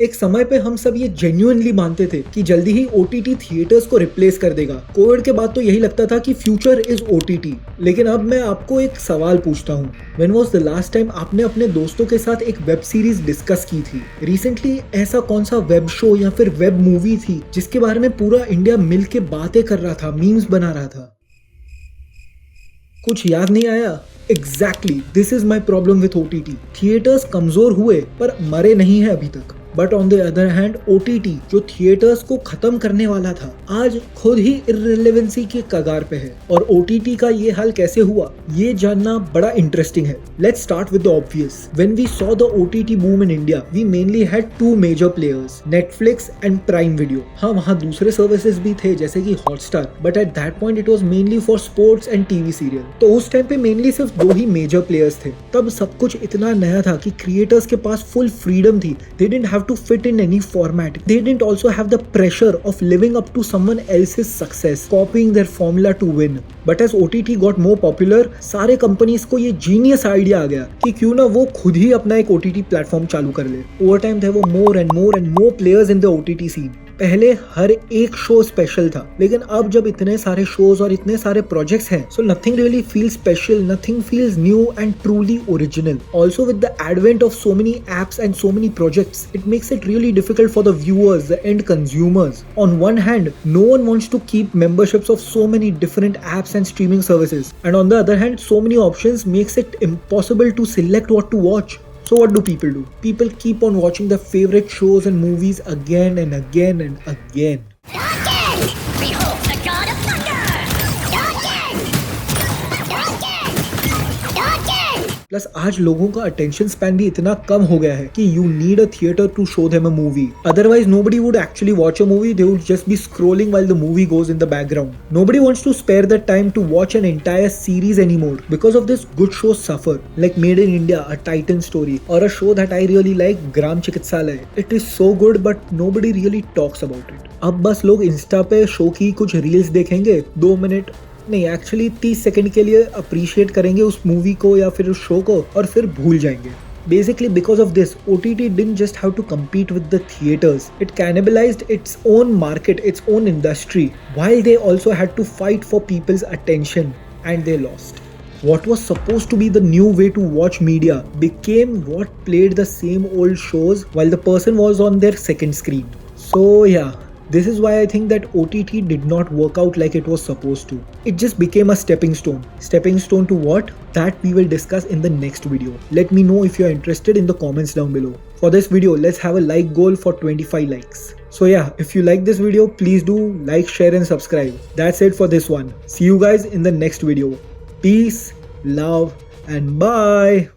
एक समय पे हम सब ये जेन्युइनली मानते थे कि जल्दी ही ओटीटी थिएटर्स को रिप्लेस कर देगा। कोविड के बाद तो यही लगता था कि फ्यूचर इज ओटीटी। लेकिन अब मैं आपको एक सवाल पूछता हूँ, when was the last time आपने अपने दोस्तों के साथ एक वेब सीरीज डिस्कस की थी? रिसेंटली ऐसा कौन सा वेब शो या फिर वेब मूवी थी जिसके बारे में पूरा इंडिया मिल के बातें कर रहा था, मीम्स बना रहा था? कुछ याद नहीं आया? Exactly this is my problem with OTT. Theatres कमजोर हुए पर मरे नहीं है अभी तक। But on the other hand OTT जो थिएटर्स को खत्म करने वाला था, आज खुद ही इररिलेवेंसी के कगार पे है। और ओटीटी का ये हाल कैसे हुआ, ये जानना बड़ा इंटरेस्टिंग है। Let's start with the obvious. When we saw the OTT boom in India, we mainly had two major players, Netflix and Prime Video. हाँ, वहाँ दूसरे सर्विसेज भी थे जैसे कि Hotstar, but at that point it was mainly for sports and TV serial. तो उस time पे मेनली सिर्फ दो ही मेजर प्लेयर्स थे। तब सब कुछ इतना नया था कि क्रिएटर्स के पास फुल फ्रीडम थी। They didn't have to fit in any format. They didn't also have the pressure of living up to someone else's success, copying their formula to win. But as OTT got more popular, सारे companies को ये genius idea आ गया कि क्यों ना वो खुद ही अपना एक OTT प्लेटफॉर्म चालू कर ले। ओवर टाइम थे वो more and more players in the OTT scene. पहले हर एक शो स्पेशल था, लेकिन अब जब इतने सारे शोज और इतने सारे प्रोजेक्ट्स हैं, so nothing really feels special, nothing feels new and truly original. Also with the advent of so many apps and so many projects, it makes it really difficult for the viewers, the end consumers. On one hand, no one wants to keep memberships of so many different apps and streaming services, and on the other hand, so many options makes it impossible to select what to watch. So what do? People keep on watching their favorite shows and movies again and again and again. Again! Behold the god of thunder! Again! Plus आज लोगों का attention span भी इतना कम हो गया है कि you need a theatre to show them a movie. Otherwise nobody would actually watch a movie, they would just be scrolling while the movie goes in the background. Nobody wants to spare the time to watch an entire series anymore. Because of this, good shows suffer, like Made in India, a Titan story, or a show that I really like, Gram Chikitsalaya. It is so good, but nobody really talks about it. अब बस लोग Insta पे show की कुछ reels देखेंगे, 2 minute नहीं, actually 30 second के लिए अप्रिशिएट करेंगे उस मूवी को या फिर उस शो को, और फिर भूल जाएंगे। Basically, because of this, OTT didn't just have to compete with the theaters. It cannibalized its own market, its own industry, while they also had to fight for people's attention, and they lost. What was supposed to be the new way to watch media became what played the same old shows while the person was on their second screen. So yeah, this is why I think that OTT did not work out like it was supposed to. It just became a stepping stone. Stepping stone to what? That we will discuss in the next video. Let me know if you are interested in the comments down below. For this video, let's have a like goal for 25 likes. So yeah, if you like this video, please do like, share and subscribe. That's it for this one. See you guys in the next video. Peace, love and bye.